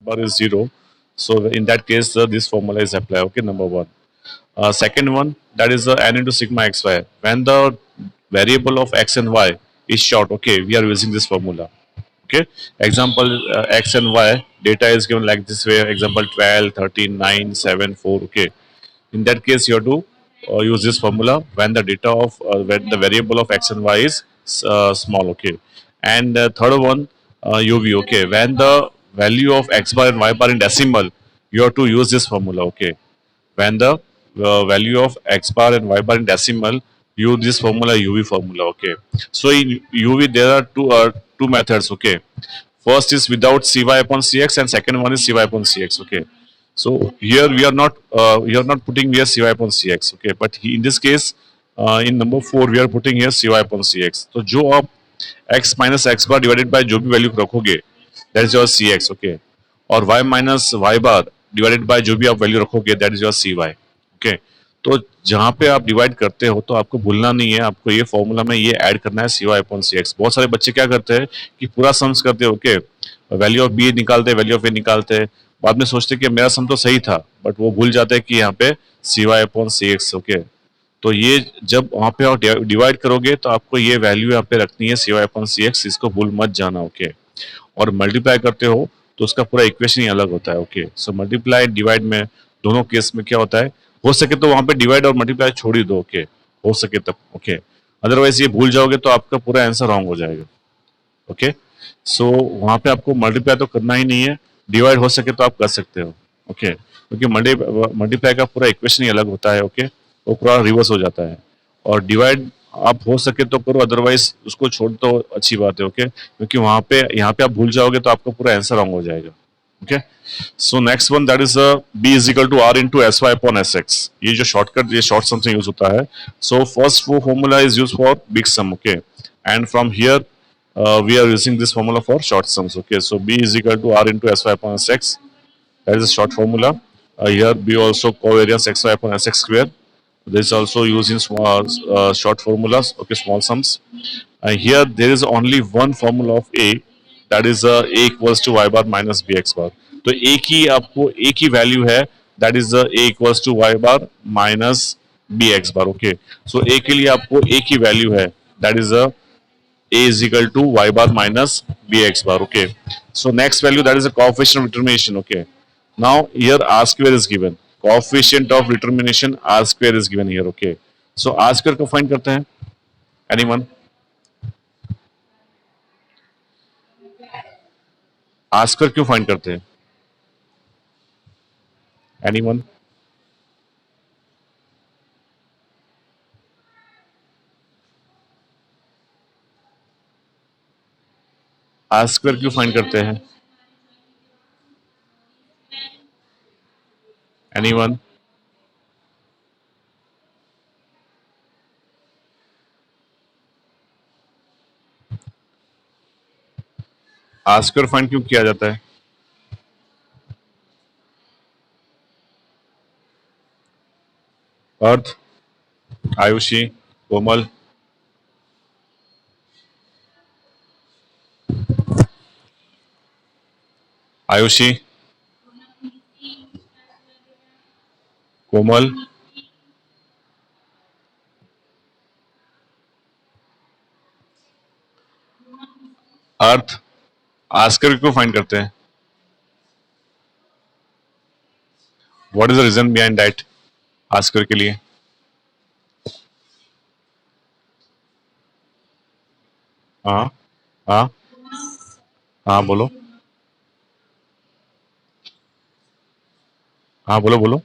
bar is 0. So in that case, this formula is applied. Okay, number one. Second one, that is n into sigma xy. When the variable of x and y is short, okay, we are using this formula. Okay, example x and y data is given like this way. Example 12, 13, 9, 7, 4. Okay, in that case, you have to use this formula when the data of when the variable of x and y is small. Okay, and third one, UV. Okay, when the value of x bar and y bar in decimal, you have to use this formula. Okay, when the value of x bar and y bar in decimal, use this formula, UV formula. Okay, so in UV there are two methods. Okay, first is without cy upon cx and second one is cy upon cx. Okay, so here we are not putting here cy upon cx. Okay, but in this case, in number 4 we are putting here cy upon cx. तो जो आप x minus x bar divided by जो भी value रखोगे, that is your cx. Okay, और y minus y bar divided by जो भी आप वैल्यू रखोगे, that is your cy. Okay, तो जहां पे आप डिवाइड करते हो तो आपको भूलना नहीं है, आपको ये फॉर्मूला में ये ऐड करना है cy अपॉन cx. बहुत सारे बच्चे क्या करते हैं कि पूरा सम्स करते हैं. ओके, वैल्यू ऑफ बी निकालते हैं, वैल्यू ऑफ ए निकालते हैं, बाद में सोचते हैं कि मेरा सम तो सही था, बट वो भूल जाते हैं कि यहाँ पे cy अपॉन cx. ओके, तो ये जब वहां पे आप डिवाइड करोगे तो आपको ये वैल्यू यहाँ पे रखनी है cy अपॉन cx, इसको भूल मत जाना. ओके, और मल्टीप्लाई करते हो तो उसका पूरा इक्वेशन ही अलग होता है. ओके, सो मल्टीप्लाई डिवाइड में दोनों केस में क्या होता है, हो सके तो वहां पे डिवाइड और मल्टीप्लाई छोड़ ही दो. ओके, हो सके तब. ओके, अदरवाइज ये भूल जाओगे तो आपका पूरा आंसर रॉन्ग हो जाएगा. ओके, सो वहां पे आपको मल्टीप्लाई तो करना ही नहीं है, डिवाइड हो सके तो आप कर सकते हो. ओके, क्योंकि मल्टीप्लाई का पूरा इक्वेशन ही अलग होता है. ओके, वो पूरा रिवर्स हो जाता है. और डिवाइड आप हो सके तो करो, अदरवाइज उसको छोड़ तो अच्छी बात है. ओके, क्योंकि वहां पे यहाँ पे आप भूल जाओगे तो आपका पूरा आंसर रॉन्ग हो जाएगा. Okay, so next one, that is b is equal to r into s y upon s x. ये जो शॉर्टकट, ये शॉर्ट सम से यूज होता है. सो फर्स्ट वो formula is use for big sum. Okay, and from here we are using this formula for short sums. Okay, so b is equal to r into sy upon sx. That is a short formula. Here b also covariance xy upon sx square. This is also used in small short formulas. Okay, small sums. Here there is only one formula of a, that is a equals to y bar minus bx bar. तो a की आपको a की value है, that is a equals to y bar minus bx bar. Okay, so a के लिए आपको a की value है, that is a is equal to y bar minus bx bar. Okay, so next value, that is a coefficient of determination. Okay, now here r square is given, coefficient of determination r square is given here. Okay, so r square को find करते हैं. Anyone? r square क्यों find करते हैं? Anyone? r square क्यों find करते हैं? Anyone? r square find क्यों किया जाता है? अर्थ, आयुषी, कोमल, आयुषी, कोमल, अर्थ, आस्कर क्यों फाइंड करते हैं? What is the reason behind that आस्कर के लिए? हाँ, हाँ, हाँ, बोलो. हाँ, बोलो बोलो.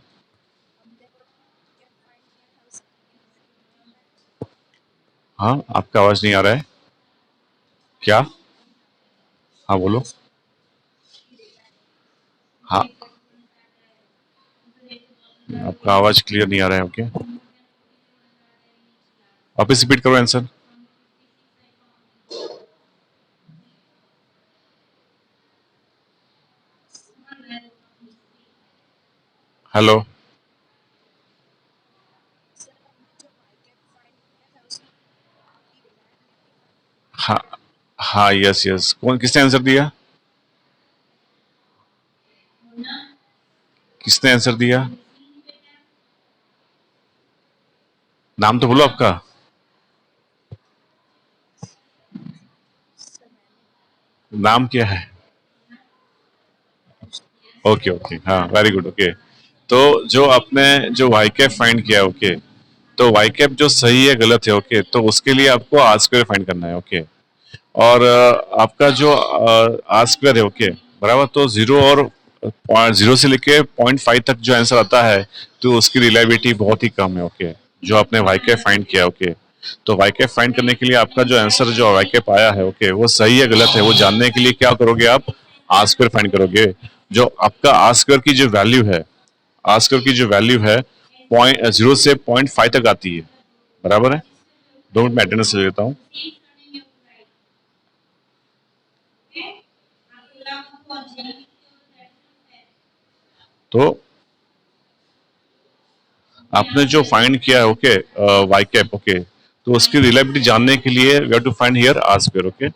हाँ, आपका आवाज नहीं आ रहा है. क्या? हाँ, बोलो. हाँ, आपका आवाज क्लियर नहीं आ रहा है. ओके, वापस रिपीट करो आंसर. हेलो. हाँ, हाँ, यस यस, कौन किसने आंसर दिया? किसने आंसर दिया? नाम तो बोलो आपका। नाम क्या है? ओके ओके, हाँ, वेरी गुड, ओके। तो जो आपने जो वाई कैप फाइंड किया, ओके, तो वाई कैप जो सही है गलत है, ओके, तो उसके लिए आपको आर स्क्वायर फाइंड करना है, ओके। और आपका जो आर स्क्वायर है, ओके, बराबर, तो जीरो और जीरो से लेके 0.5 तक जो आंसर आता है, तो उसकी रिलायबिलिटी बहुत ही कम है, ओके। जो आपने वाई कैप फाइंड किया, ओके, तो वाई कैप फाइंड करने के लिए आपका जो आंसर जो वाई कैप आया है, ओके, वो सही है गलत है, वो जानने के लिए क्या करोगे आप? आर स्क्वायर फाइंड करोगे। जो आपका आर स्क्वायर की जो वैल्यू है, आर स्क्वायर की जो वैल्यू है, पॉइंट जीरो से 0.5 तक आती है, बराबर है। 2 मिनट में अटेंडेंस ले लेता हूँ। तो आपने जो फाइंड किया है, ओके, वाई कैप, ओके, तो उसकी रिलायबिलिटी जानने के लिए we have to find here r square, okay.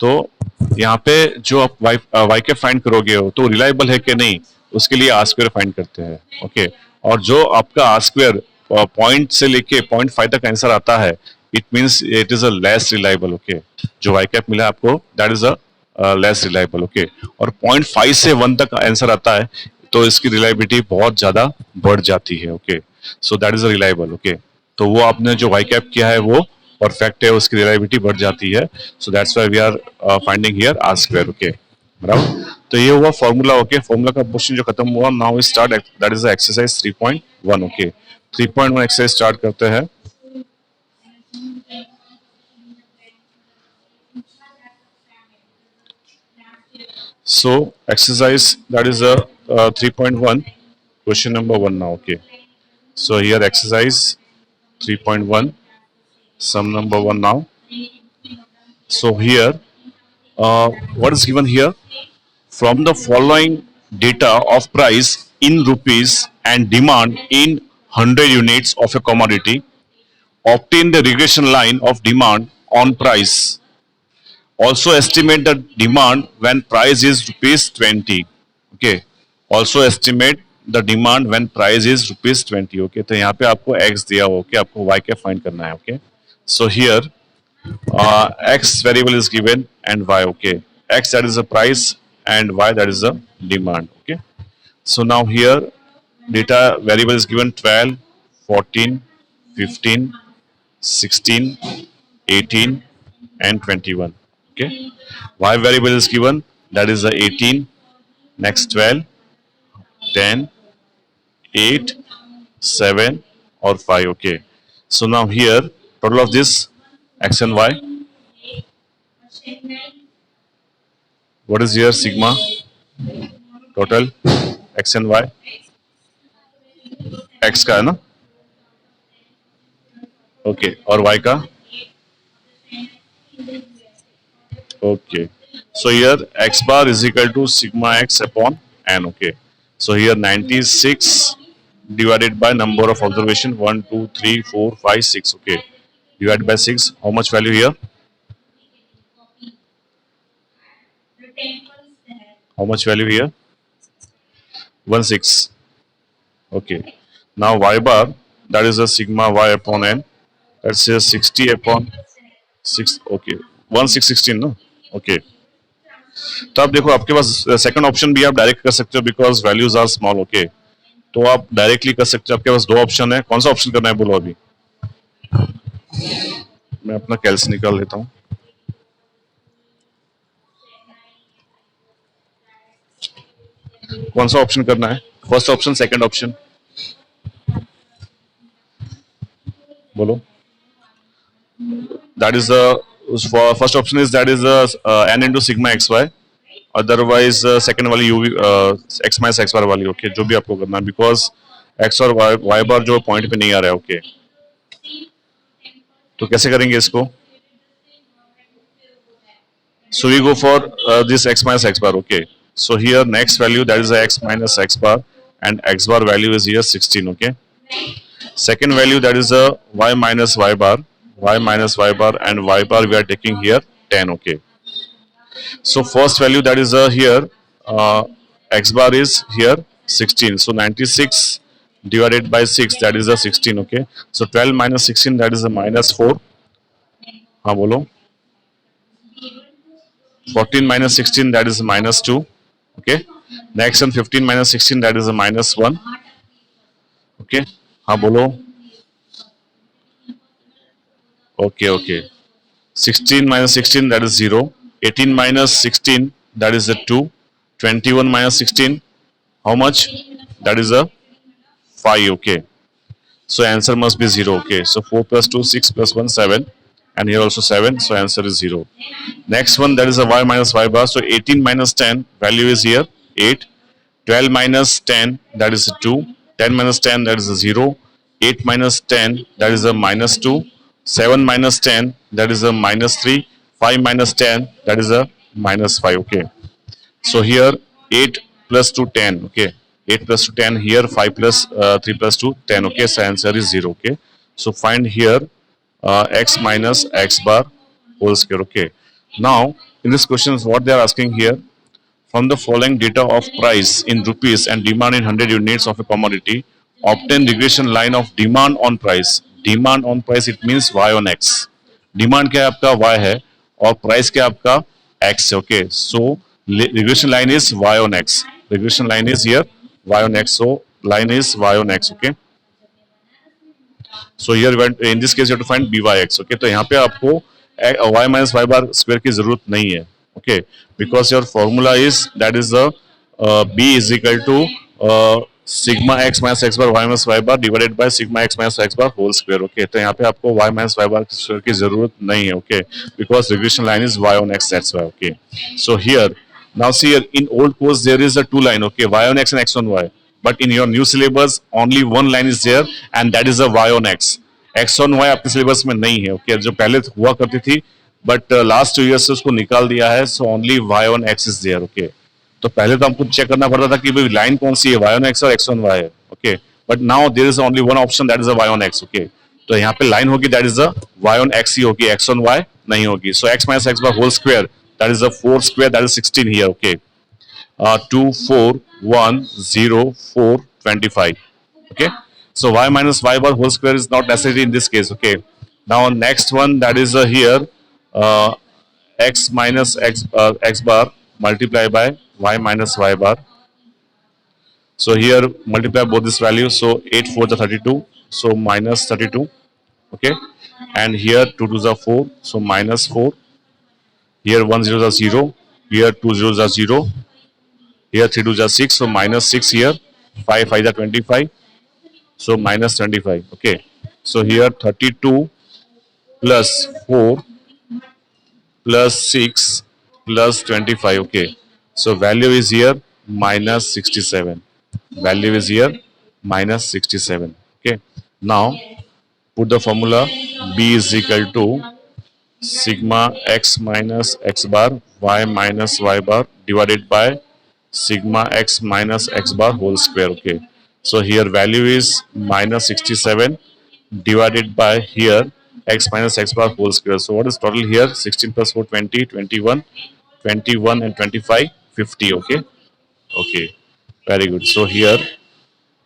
तो यहाँ पे जो आप वाई कैप फाइंड करोगे हो, तो रिलायबल है कि नहीं, उसके लिए आर स्क्वायर फाइंड करते हैं, ओके। और जो आपका आर स्क्वायर पॉइंट से लेके 0.5 तक आंसर आता है, it means it is a less reliable, okay. जो वाई कैप मिला आपको, that is a less reliable, okay. और 0.5 से 1 तक आंसर आता है, तो इसकी रिलायबिलिटी बहुत ज्यादा बढ़ जाती है, okay. So that is a reliable, okay. तो वो आपने जो वाई कैप किया है वो परफेक्ट है, उसकी रिलायबिलिटी बढ़ जाती है। So that's why we are finding here r square, okay, बराबर। तो ये हुआ फॉर्मूला, ओके। फॉर्मूला का क्वेश्चन जो खत्म हुआ, now we start, that is exercise 3.1, okay. 3.1 exercise start करते हैं। So exercise, that is a 3.1, question number 1 now, okay. So here exercise 3.1, sum number 1 now. So here what is given here? From the following data of price in rupees and demand in 100 units of a commodity, obtain the regression line of demand on price. Also estimate the demand when price is rupees 20. Okay. Also estimate the demand when price is rupees 20. Okay. तो यहाँ पे आपको x दिया हो, okay, आपको y क्या find करना है, okay. So here x variable is given and y, okay. X, that is the price, and y, that is the demand, okay. So now here data variable is given 12, 14, 15, 16, 18, and 21, okay. Y variable is given, that is the 18, next 12, 10, 8, 7, or 5, okay. So now here total of this x and y, what is here sigma total x and y, x का है ना, okay, और y का, okay. So here x bar is equal to sigma x upon n, okay. So here 96 divided by number of observation 1, 2, 3, 4, 5, 6, okay. Divided by 6, how much value here? How much value here? 16, okay. Now y bar, that is a sigma y upon n, that's a 60 upon 6, okay. 1616 no, okay. तो आप देखो आपके पास second option भी आप direct कर सकते हो, because values are small, okay. तो आप डायरेक्टली कर सकते हो, आपके पास दो ऑप्शन है, कौन सा ऑप्शन करना है बोलो अभी। मैं अपना कैल्स निकाल लेता हूँ। कौन सा ऑप्शन करना है, फर्स्ट ऑप्शन सेकंड ऑप्शन, बोलो। That is the first option is that is n into sigma x y, otherwise second वाली u x minus x bar वाली, ओके, जो भी आपको करना है, बिकॉज एक्स और वाई बार जो पॉइंट पे नहीं आ रहा है, ओके। तो कैसे करेंगे इसको? So we go for this x minus x bar, okay. So here next value, that is the x minus x bar, and x bar value is here 16, okay. Second value, that is the y minus y bar, and y bar we are taking here 10, okay. So first value, that is here uh, x bar is here 16. So 96 divided by 6, that is a 16. Okay, so 12 minus 16, that is a minus 4. हाँ बोलो. 14 minus 16, that is a minus 2. Okay, next one 15 minus 16, that is a minus 1. Okay, हाँ बोलो. Okay, okay. 16 minus 16, that is 0. 18 minus 16, that is a 2. 21 minus 16, how much? That is a 5. Okay, so answer must be 0. Okay, so 4 plus 2, 6 plus 1, 7, and here also 7, so answer is 0. Next one, that is a y minus y bar. So 18 minus 10, value is here 8. 12 minus 10, that is a 2. 10 minus 10, that is a 0. 8 minus 10, that is a minus 2. 7 minus 10, that is a minus 3. 5 minus 10, that is a minus 5. Okay, so here 8 plus 2, 10. Okay, 8 plus 2, 10. Here 5 plus 3 plus 2, 10. Okay, so answer is 0. Okay, so find here x minus x bar whole square. Okay, now in this question, what they are asking here, from the following data of price in rupees and demand in 100 units of a commodity, obtain regression line of demand on price. Demand on price, it means y on x. Demand क्या है आपका y है और price क्या है आपका x है. Okay, so regression line is y on x. Regression line is here y on x. So line is y on x. Okay, so here in this case you have to find byx. Okay, तो यहाँ पे आपको y minus y bar square की जरूरत नहीं है. Okay, because your formula is, that is the b is equal to sigma x minus x bar y minus y bar divided by sigma x minus x bar whole square. Okay, तो यहाँ पे आपको y minus y bar square की जरूरत नहीं है. Okay, because regression line is y on x, that's why. Okay, so here now see here in old course there is a two line. Okay, y on x and x on y, but in your new syllabus only one line is there and that is a y on x. x on y आपके syllabus में नहीं है. Okay, जो पहले हुआ करती थी but last 2 years से उसको निकाल दिया है. So only y on x is there. Okay, तो पहले तो हमको चेक करना पड़ता था कि भाई लाइन कौन सी है, y on x और x on y है. Okay, but now there is only one option, that is a y on x. Okay, तो यहाँ पे लाइन होगी that is a y on x ही होगी, x on y नहीं होगी. सो x minus x bar whole square, that is a 4 square, that is 16 here. Okay, 2 4 1 0 4 25. Okay, so y minus y bar whole square is not necessary in this case. Okay, now next one, that is here uh, x minus x bar multiply by y minus y bar. So here multiply both this value. So 8 4 is 32. So minus 32. Okay, and here 2 2 is 4. So minus 4. Here 1 0 is 0. Here 2 0 is 0. Here 3 2 is 6. So minus 6 here. 5 5 is 25. So minus 25. Okay, so here 32 plus 4 plus 6 plus 25. Okay, so value is here minus 67. Value is here minus 67. Okay, now put the formula b is equal to sigma x minus x bar y minus y bar divided by sigma x minus x bar whole square. Okay, so here value is minus 67 divided by here x minus x bar whole square. So what is total here? 16 plus 4 20, 21, 21 and 25 50. Okay, okay, very good. So here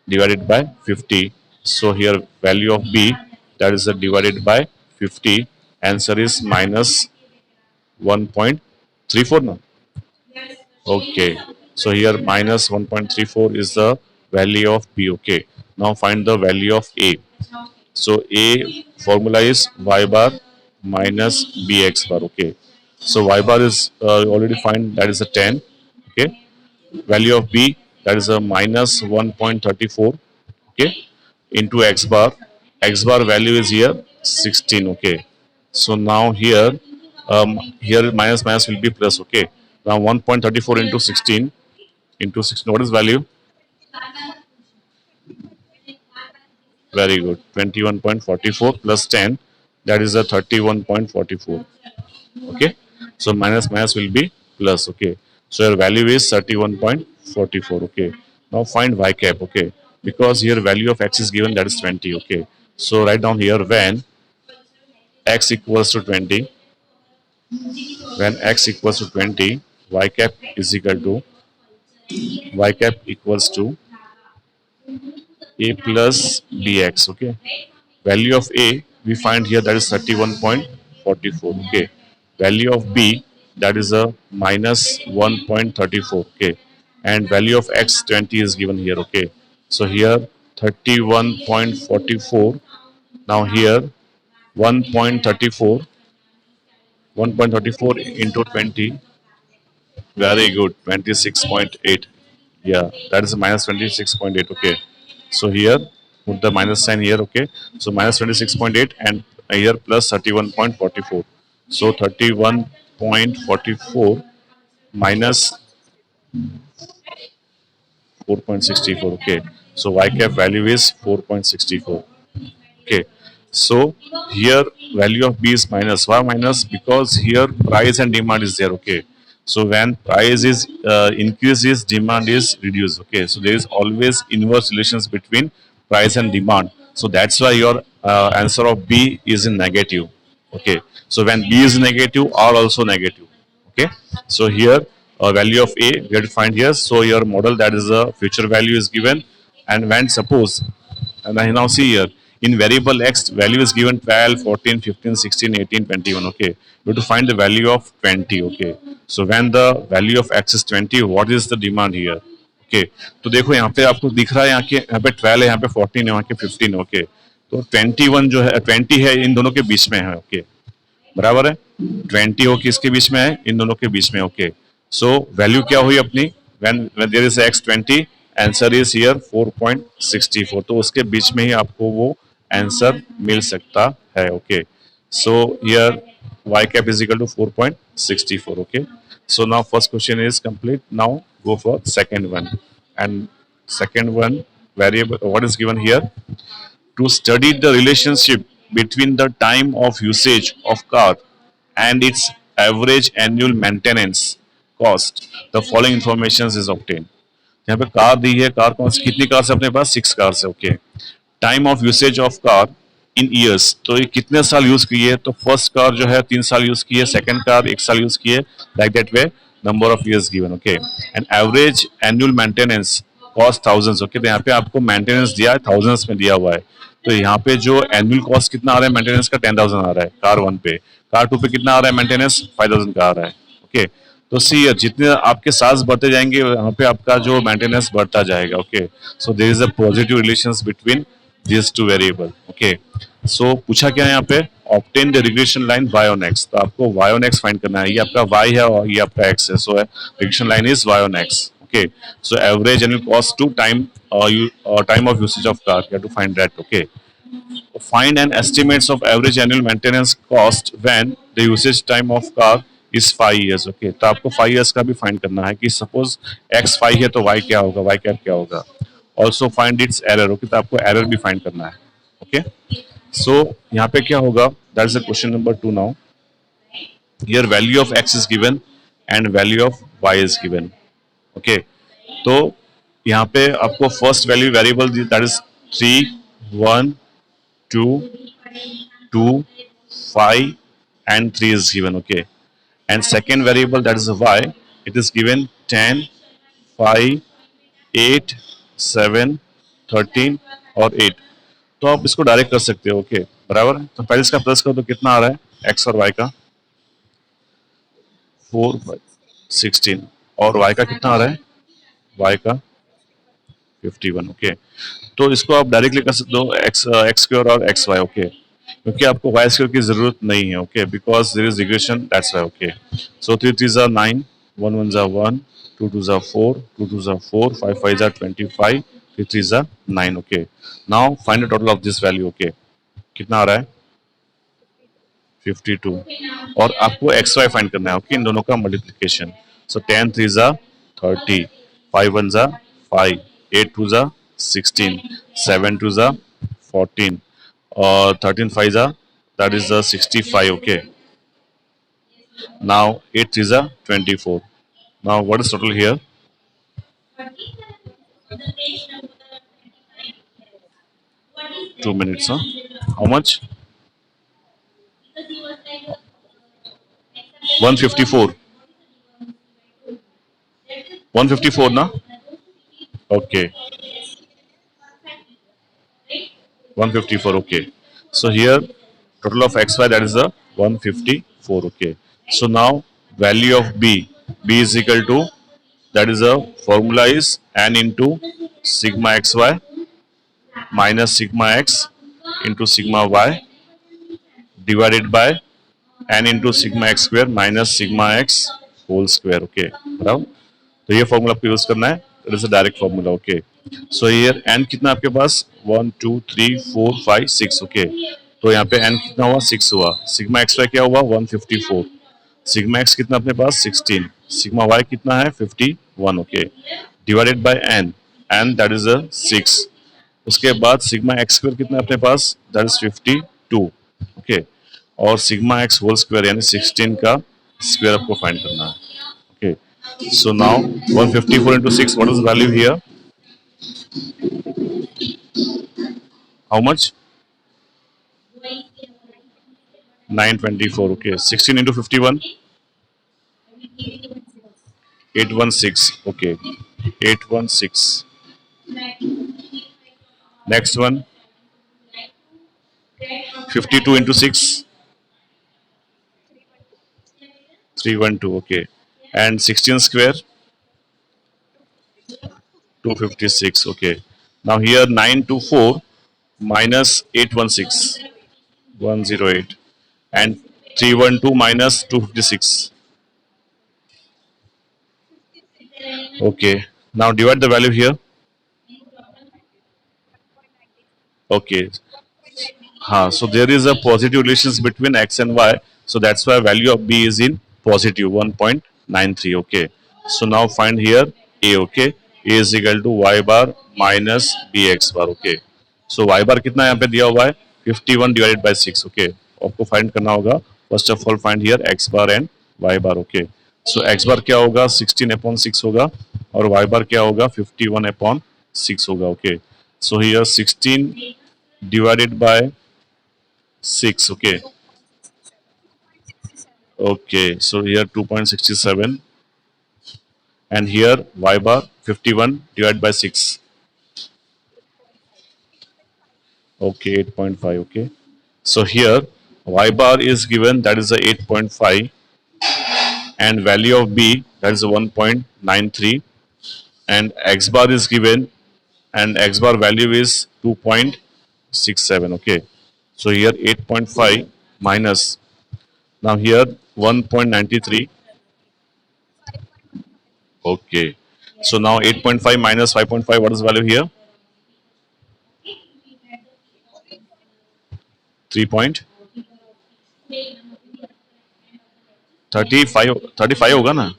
divided by 50. So here value of b, that is divided by 50. Answer is minus 1.34 now. Okay, so here minus 1.34 is the value of b. Okay, now find the value of a. So a formula is y bar minus bx bar. Okay, so y bar is already find, that is a 10. Okay, value of b, that is a minus 1.34. Okay, into x bar. X bar value is here 16. Okay, so now here minus minus will be plus. Okay, now 1.34 into 16 into 16. What is value? Very good. 21.44 plus 10, that is a 31.44. Okay, so minus minus will be plus. Okay, so your value is 31.44. Okay, now find y cap. Okay, because here value of x is given, that is 20. Okay, so write down here when x equals to 20, when x equals to 20, y cap is equal to y cap equals to a plus bx. Okay, value of a we find here, that is 31.44. Okay, value of b, that is a minus 1.34. Okay, and value of x 20 is given here. Okay, so here 31.44. Now here 1.34, 1.34 into 20. Very good, 26.8. Yeah, that is minus 26.8. Okay, so here put the minus sign here. Okay, so minus 26.8 and here plus 31.44. So 31.44 minus 4.64. Okay, so y cap value is 4.64. Okay, so here value of b is minus. Why minus? Because here price and demand is there. Okay, so when price is increases, demand is reduced. Okay, so there is always inverse relations between price and demand. So that's why your answer of b is in negative. Okay, so when b is negative, r also negative. Okay, so here value of a we have to find here. So your model, that is a future value is given, and when suppose, and I now see here in variable x value is given 12, 14, 15, 16, 18, 21. Okay, we have to find the value of 20. Okay, so when the value of x is 20, what is the demand here? Okay, तो देखो यहाँ पे आपको दिख रहा है, यहाँ पे 12 है, यहाँ पे 14 है, यहाँ पे 15 है. ओके, तो 21 जो है 20 है, इन दोनों के बीच में है. ओके, बराबर है. 20 हो किसके बीच में है? इन दोनों के बीच में. ओके, सो वैल्यू क्या हुई अपनी? when there is x 20, answer is here 4.64. तो उसके बीच में ही आपको वो आंसर मिल सकता है. Okay, so here y cap is equal to 4.64. Okay, so now first question is complete. Now go for second one. And second one, variable, what is given here? To study the relationship between the time of usage of car and its average annual maintenance cost, the following information is obtained. यहाँ पे car दी है, car कौन सी, कितनी car से अपने पास? 6 car से. Okay, time of usage of car in years, तो ये कितने साल यूज की है? तो फर्स्ट कार जो है 3 साल यूज की है, सेकंड कार 1 साल यूज की है, like that way number of years given. Okay, and average annual maintenance cost thousands. Okay, तो यहाँ पे आपको मेंटेनेंस दिया है, थाउजेंड्स में दिया हुआ है. तो यहाँ पे जो एनुअल कॉस्ट कितना आ रहा है मेंटेनेंस का? 10,000 आ रहा है कार वन पे. कार टू पे कितना आ रहा है मेंटेनेंस? 5,000 का आ रहा है. ओके, तो सी जितने आपके साथ बढ़ते जाएंगे, यहाँ पे आपका जो मेंटेनेंस बढ़ता जाएगा. Okay, so there is a positive relations between these two variable. Okay, so पूछा क्या है यहाँ पे? obtain the regression line y on x. तो आपको y on x फाइंड करना है. ये आपका y है और ये आपका x है. so regression line is y on x. Okay, so average annual cost to time time of usage of car, you have to find that. Okay, find an estimates of average annual maintenance cost when the usage time of car is 5 years. Okay, तो आपको 5 years का भी find करना है कि suppose x 5 है तो y क्या होगा, y कैप क्या होगा. Also find its error. Okay, तो आपको एरर भी फाइंड करना है. ओके, सो यहाँ पे क्या होगा? That is the question number 2. Now here value of x is given and value of y is given. Okay, तो यहाँ पे आपको first value variable that is 3, 1, 2, 2, 5 and 3 is given. Okay, and second variable, that is y, it is given 10, 5, 8, 7, 13 और 8. तो आप इसको direct कर सकते हो. ओके, बराबर है. तो पहले इसका प्लस करो तो कितना आ रहा है x और y का? 4, 5, 16. और y का कितना आ रहा है? y का 51. ओके, तो इसको आप डायरेक्टली कर सकते हो एक्स स्क्वायर और एक्स वाई. ओके, क्योंकि आपको वाई स्क्वायर की जरूरत नहीं है. Okay, because there is regression, that's why. Okay, so 3 3 जा 9, 1 1 जा 1, 2 2 जा 4, 2 2 जा 4, 5 5 जा 25, 3 3 जा 9. Okay, now find the total of this value. Okay, कितना आ रहा है? 52. और आपको एक्स वाई फाइंड करना है. ओके, इन दोनों का मल्टीप्लीकेशन. सो 10 3 जा 30, 5 1 जा 5, 8 2 जा 16, 7 2 जा 14, or 13 5 are, that is the 65. Okay, now 8 is a 24. Now what is total here? 2 minutes, huh? How much? 154. 154 ना. Okay, 154. Okay, so here total of xy, that is the 154. Okay, so now value of b is equal to, that is the formula is n into sigma xy minus sigma x into sigma y divided by n into sigma x square minus sigma x whole square. Okay, बराबर. तो ये formula आपको use करना है. It is a direct formula. Okay, so here n कितना आपके पास, 1 2 3 4 5 6. Okay, तो यहाँ पे एन कितना हुआ, 6 हुआ. सिग्मा एक्स वाई क्या हुआ, 154. सिग्मा एक्स कितना अपने पास, 16. सिग्मा वाई कितना है, 51. Okay, divided by n, n that is a 6. उसके बाद सिग्मा एक्स स्क्वायर कितना है अपने पास, दैट इज 52. ओके, और सिग्मा एक्स होल स्क्वायर यानी 16 का स्क्वायर आपको फाइंड करना है. Okay, so now 154 into 6, what is the value here? How much? 924. Okay, 16 into 51, 816. Okay, 816. Next one, 52 into 6, 312. Okay, and 16 square, 256. Okay, now here 924 minus 816, 108, and 312 minus 256. Okay, now divide the value here. Okay, so there is a positive relations between x and y, so that's why value of b is in positive 1.93. Okay, so now find here a. Okay, a is equal to y bar minus bx bar. Okay, so y bar कितना यहाँ पे दिया हुआ है, 51 divided by 6. Okay, आपको find करना होगा. First of all find here x bar and y bar. Okay, so x bar क्या होगा, 16/6 होगा, और y bar क्या होगा, 51/6 होगा. Okay, so here 16 divided by 6. Okay, okay, so here 2.67, and here y bar 51 divided by 6. Okay, 8.5. Okay, so here y bar is given, that is the 8.5, and value of b, that is 1.93, and x bar is given, and x bar value is 2.67. Okay, so here 8.5 minus, now here 1.93. Okay, so now 8.5 minus 5.5, what is the value here? 3.35 होगा ना.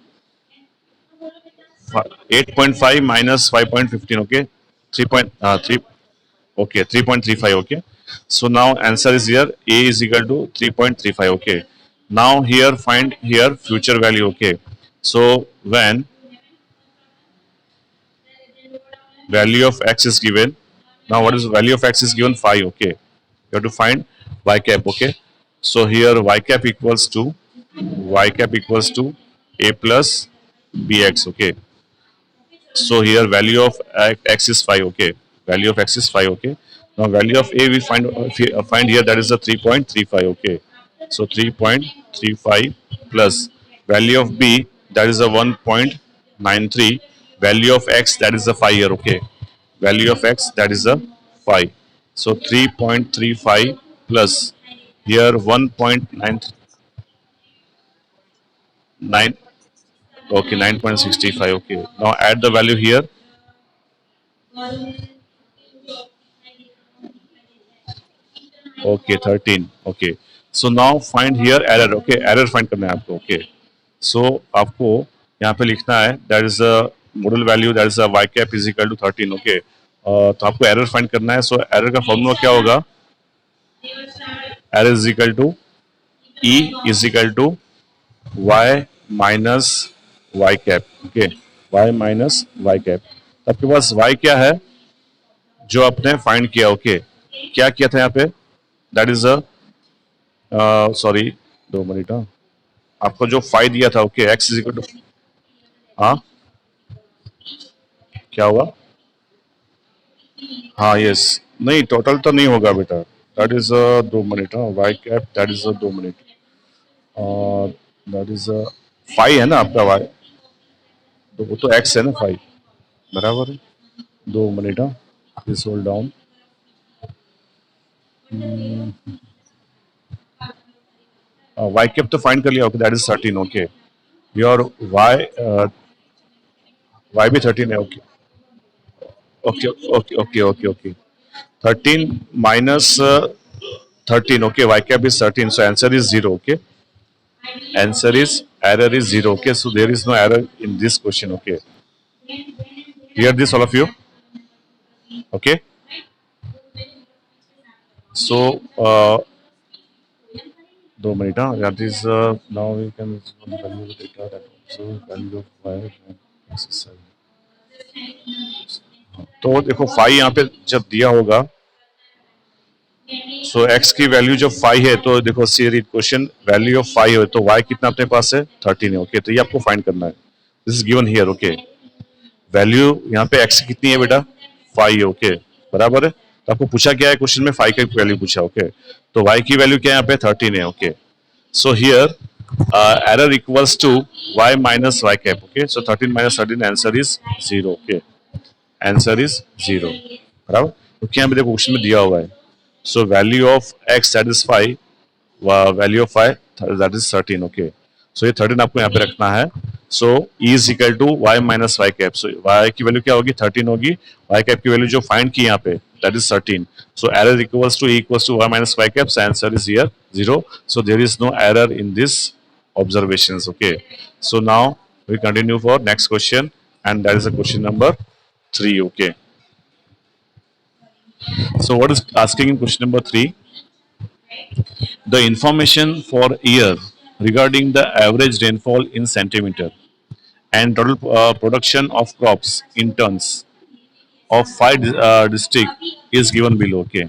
8.5 minus 5.15. Okay, 3. Okay, 3.35. Okay, so now answer is here, a is equal to 3.35. Okay, now here find here future value. Okay, so when value of x is given, now what is the value of x is given, 5. Okay, you have to find y cap. Okay, so here y cap equals to a plus bx. Okay, so here value of x is 5. Okay, value of x is 5. Okay, now value of a we find here, that is the 3.35. Okay, so 3.35 plus value of b, that is the 1.93, value of x, that is the 5 here. Okay, value of x, that is the 5, so 3.35 plus here 1.99. Okay, 9.65. Okay, now add the value here. Okay, 13. Okay, so now find here error. Okay, error find करना है आपको. Okay, so आपको यहाँ पे लिखना है, that is a modal value, that is a y cap is equal to 13. Okay, तो आपको error find करना है. So error का फॉर्मूला क्या होगा, error is equal to e is equal to y minus y cap. Okay, y minus y cap. आपके पास y क्या है जो आपने फाइंड किया. ओके, क्या किया था यहाँ पे, that is a sorry 2 minute. आपको जो 5 दिया था. Okay, x is equal to, हाँ क्या हुआ? हाँ यस, नहीं टोटल तो नहीं होगा बेटा, दैट इज 2 मिनट, हाँ y cap that is 2 minute, that is 5 है ना आपका वाई, तो वो तो एक्स है ना 5, बराबर है। 2 मिनट, हाँ please hold down. Y cap तो फाइंड कर लिया, okay that is 13, okay your y, y भी 13 है, okay okay okay okay okay okay 13 minus 13, okay, y cap is 13, so answer is 0, okay, answer is error is 0, okay, so there is no error in this question, okay, hear this all of you, okay, so 2 minutes, that is now we can value the data that also value of y and exercise, तो देखो phi यहाँ पे जब दिया होगा, सो x की value जब 5 है तो देखो सी रीड क्वेश्चन, वैल्यू ऑफ 5 है तो y कितना अपने पास है 13 है, ओके, तो ये आपको फाइंड करना है, this is given here, okay, value यहाँ पे x कितनी है बेटा 5 है, ओके, बराबर है, तो आपको पूछा क्या है क्वेश्चन में 5 की वैल्यू पूछा, ओके, तो y की वैल्यू क्या है यहाँ पे 13 है, okay, so here error equals to y minus y cap, okay, so 13 minus 13 answer is 0, okay, answer is 0, बराबर, क्योंकि यहाँ पे देखो क्वेश्चन में दिया हुआ है, so value of x that is 5, value of y that is 13, okay, so ये 13 आपको यहाँ पे रखना है, so e is equal to y minus y cap, so y की वैल्यू क्या होगी 13 होगी, y cap की वैल्यू जो फाइंड की यहाँ पे that is 13, so error equals to e equals to y minus y cap, so answer is here 0, so there is no error in this observations, okay, so now we continue for next question, and that is a question number 3, okay, so what is asking in question number 3? The information for year regarding the average rainfall in centimeter and total production of crops in tons of 5 district is given below, okay,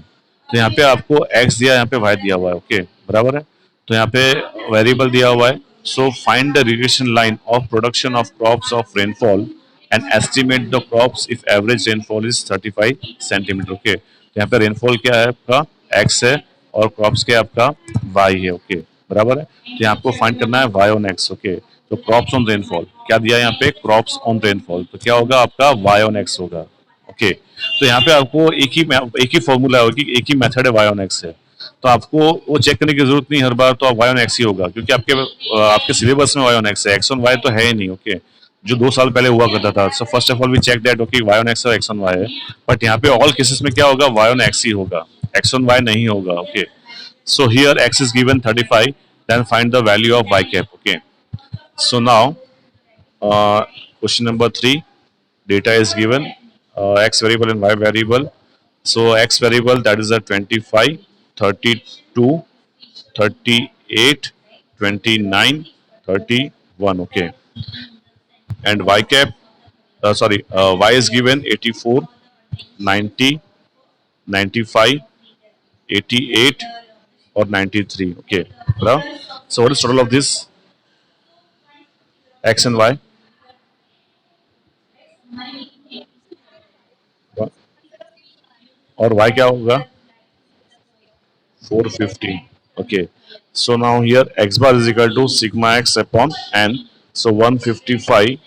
तो यहाँ पे आपको x दिया, यहाँ पे y दिया हुआ है, ओके, बराबर है, तो यहाँ पे वेरिएबल दिया हुआ है, so find the regression line of production of crops of rainfall and estimate the crops if average rainfall is 35 centimetre, okay, तो यहाँ पे रेनफॉल क्या है आपका x है और क्रॉप्स क्या है आपका y है, ओके, बराबर है, तो यहाँ आपको फाइंड करना है y ऑन x, ओके, तो क्रॉप्स ऑन रेनफॉल क्या दिया है यहाँ पे क्रॉप्स ऑन रेनफॉल, तो क्या होगा आपका y ऑन x होगा, ओके, तो यहाँ पे आपको एक ही फॉर्मूला होगी, एक ही मेथड है y ऑन x है, तो आपको वो चेक करने की जरूरत नहीं हर बार, तो आप y ऑन x ही होगा, क्योंकि आपके सिलेबस में y ऑन x है, x ऑन y तो है ही नहीं, ओके, जो 2 साल पहले हुआ करता था, so first of all we check that, okay, y on x और x ऑन y है, बट यहाँ पे ऑल केसेस में क्या होगा y ऑन x ही होगा, x ऑन y नहीं होगा, okay, so here x is given 35, then find the value of y cap, okay, so now question number 3, data is given, x variable and y variable, so x variable that is a 25, 32, 38, 29, 31, okay, and y cap, y is given 84, 90, 95, 88 or 93, okay, so what is total of this x and y, और y क्या होगा 450, okay, so now here x bar is equal to sigma x upon n, so 155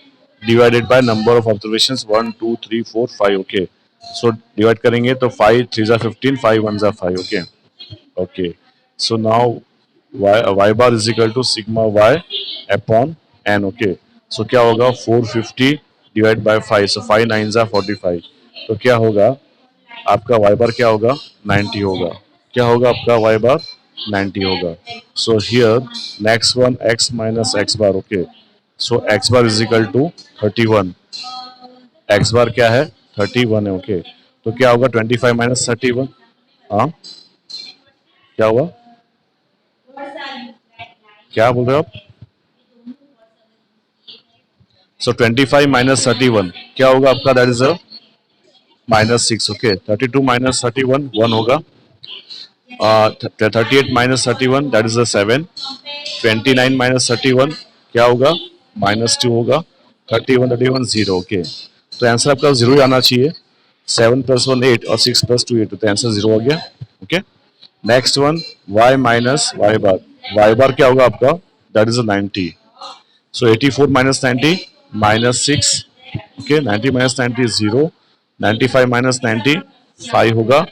divided by number of observations 1 2 3 4 5, okay, so divide करेंगे तो 5 3 जा 15, 5 1 जा 5, okay, okay, so now y bar is equal to sigma y upon n, okay, so क्या होगा 450 divide by 5, so 5 9 जा 45, तो क्या होगा आपका y बार क्या होगा 90 होगा, क्या होगा आपका y बार 90 होगा, so here next one x minus x bar, okay, so x bar is equal to 31, x bar क्या है 31 है, ओके, तो क्या होगा 25 माइनस 31, हाँ क्या हुआ, क्या बोल रहे हो आप, सो 25 माइनस 31 क्या होगा आपका दैट इज -6, ओके, 32 माइनस 31 1 होगा, 38 माइनस 31 दैट इज 7, 29 माइनस 31 क्या होगा -2 होगा, 31 0, ओके, तो आंसर आपका 0 ही आना चाहिए. 7 + 1 8 और 6 + 2 8, तो आंसर 0 हो गया. Okay. Next one y minus Y bar. Y bar क्या होगा आपका? That is 90. So 84 minus 90 minus 6. Okay. 90 minus 90 0. 95 minus 90 5 होगा.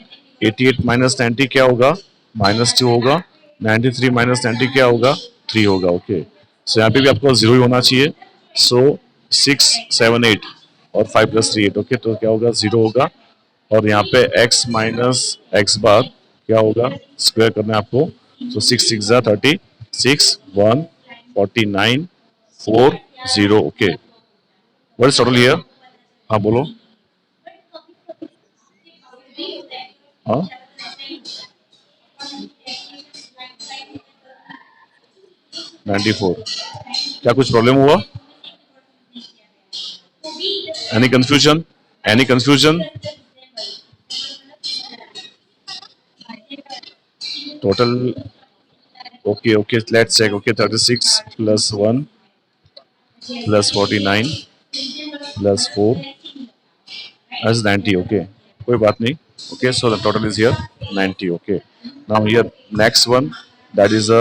88 माइनस 90 क्या होगा? -2 होगा. 93 माइनस 90 क्या होगा? 3 होगा. ओके. सो यहाँ पे भी आपको 0 ही होना चाहिए. सो 6 7 8 और 5 + 3 8. ओके. तो क्या होगा? 0 होगा. और यहाँ पे x माइनस एक्स बार क्या होगा? स्क्वायर करना है आपको. सो 6 6 जा 36 1 49 4 0. Okay. What is total here? हाँ बोलो. हाँ 94. क्या कुछ प्रॉब्लम हुआ? Any confusion? Any confusion? Total. Okay okay let's check. Okay 36 + 1 + 49 + 4 as 90. Okay, कोई बात नहीं. Okay, so the total is here 90. Okay, now here next one, that is a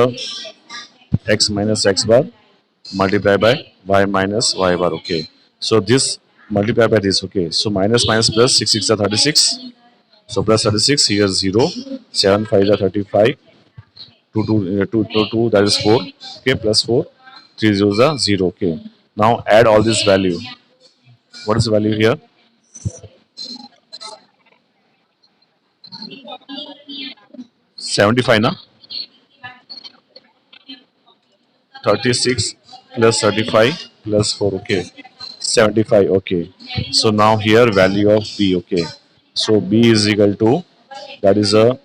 x minus x bar multiplied by y minus y bar. Okay, so this multiply by this. Okay, so minus minus plus 6 6 are 36. So plus 36 here 0. 7 5 are 35. 2 2 2 2 2 that is 4. Okay, plus 4. 3 zeros are 0. Okay, now add all this value. What is the value here? 75 na. 36 plus 35 plus 4. Okay, 75. Okay, so now here value of b. Okay, so b is equal to, that is a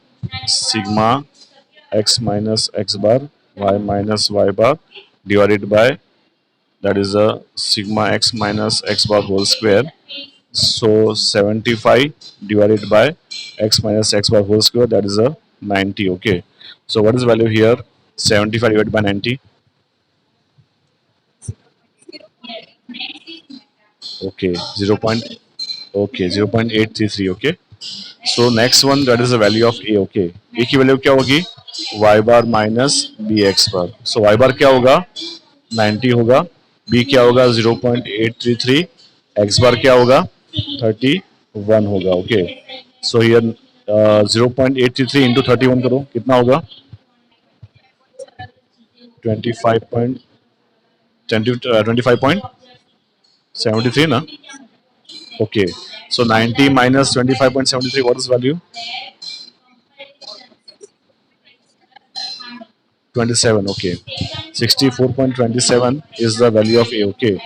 sigma x minus x bar y minus y bar divided by, that is a sigma x minus x bar whole square. So 75 divided by x minus x bar whole square, that is a 90. Okay, so what is the value here? 75 divided by 90. Okay, 0. Okay, 0.833. Okay, so next one, that is the value of a. Okay, a की value क्या होगी? y bar minus bx bar. So y bar क्या होगा? 90 होगा. b क्या होगा? 0.833. x bar क्या होगा? 31 होगा. ओके, सो हियर 0.833 इंटू 31 करो, कितना होगा? 25.73 ना. Okay, so 90 minus 25.73, what is value? 27. Okay, 64.27 is the value of a. Okay,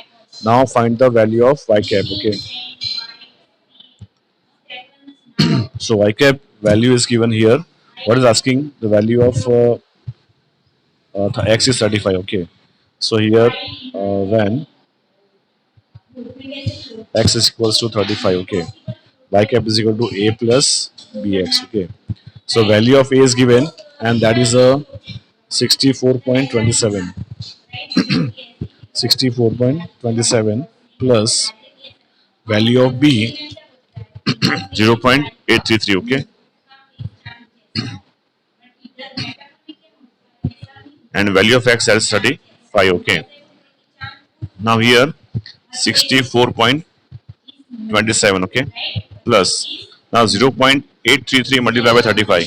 now find the value of y cap. Okay, so y cap value is given here. What is asking? The value of x is 35. Okay, so here when x is equals to 35. Okay, y cap is equal to a plus bx. Okay, so value of a is given, and that is a 64.27. 64.27 plus value of b 0.833. Okay, and value of x, that is 35. Okay, now here 64.27. Okay, plus now 0.833 multiplied by 35.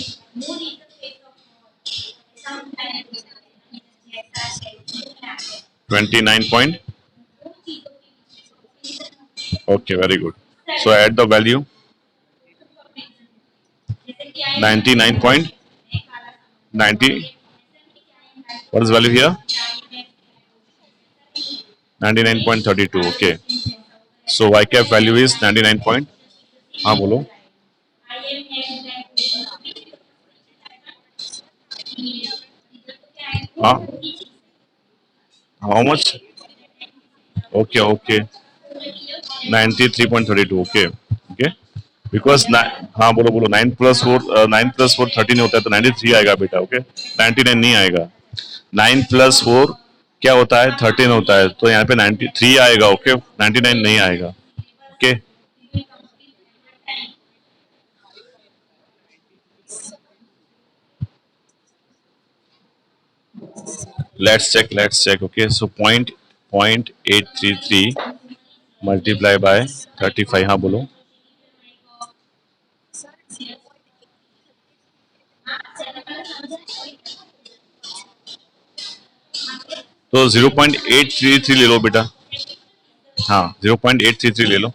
29 point. Okay, very good. So add the value 99.90. What is value here? 99.32. Okay, so y cap value is 99 point. हाँ बोलो. हाँ, how much? Okay, okay, 93.32. Okay, okay, because हाँ बोलो बोलो. 9 + 4 13 होता है, तो 93 आएगा बेटा. ओके, 99 नहीं आएगा. 9 + 4 क्या होता है? 13 होता है, तो यहाँ पे 93 आएगा. ओके, 99 नहीं आएगा. Okay, Let's check. Okay, so point 833 multiply by 35. हाँ बोलो. तो 0.833 ले लो बेटा. हाँ 0.833 ले लो.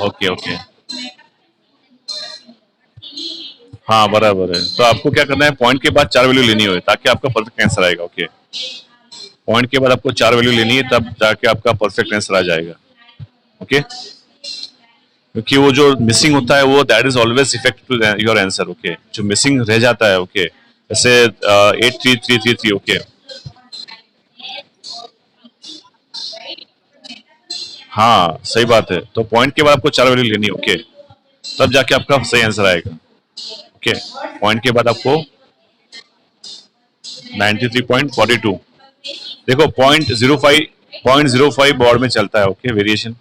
Okay okay. हाँ बराबर है. तो आपको क्या करना है, पॉइंट के बाद 4 वैल्यू लेनी हो ताकि आपका परफेक्ट आंसर आएगा. ओके, पॉइंट के बाद आपको 4 वैल्यू लेनी है तब जाके आपका परफेक्ट आंसर आ जाएगा. ओके, क्योंकि वो जो मिसिंग होता है वो that is always effect to your answer. Okay, जो मिसिंग रह जाता है. ओके, जैसे 83333. ओके, हाँ सही बात है. तो पॉइंट के बाद आपको 4 वैल्यू लेनी है. ओके, तब जाके आपका सही आंसर आएगा. ओके, पॉइंट के बाद आपको 93.42. देखो 0.05 बोर्ड में चलता है. ओके, वेरिएशन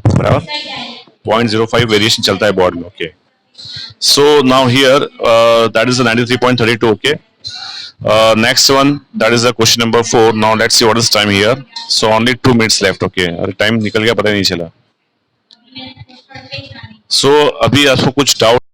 बराबर 0.05 वेरिएशन चलता है बोर्ड में. Okay, so now here that is the 93.32. Okay, next one, that is the question number 4. Now let's see what is time here. So only 2 minutes left. Okay, अरे time निकल गया पता ही नहीं चला. So अभी आपको कुछ डाउट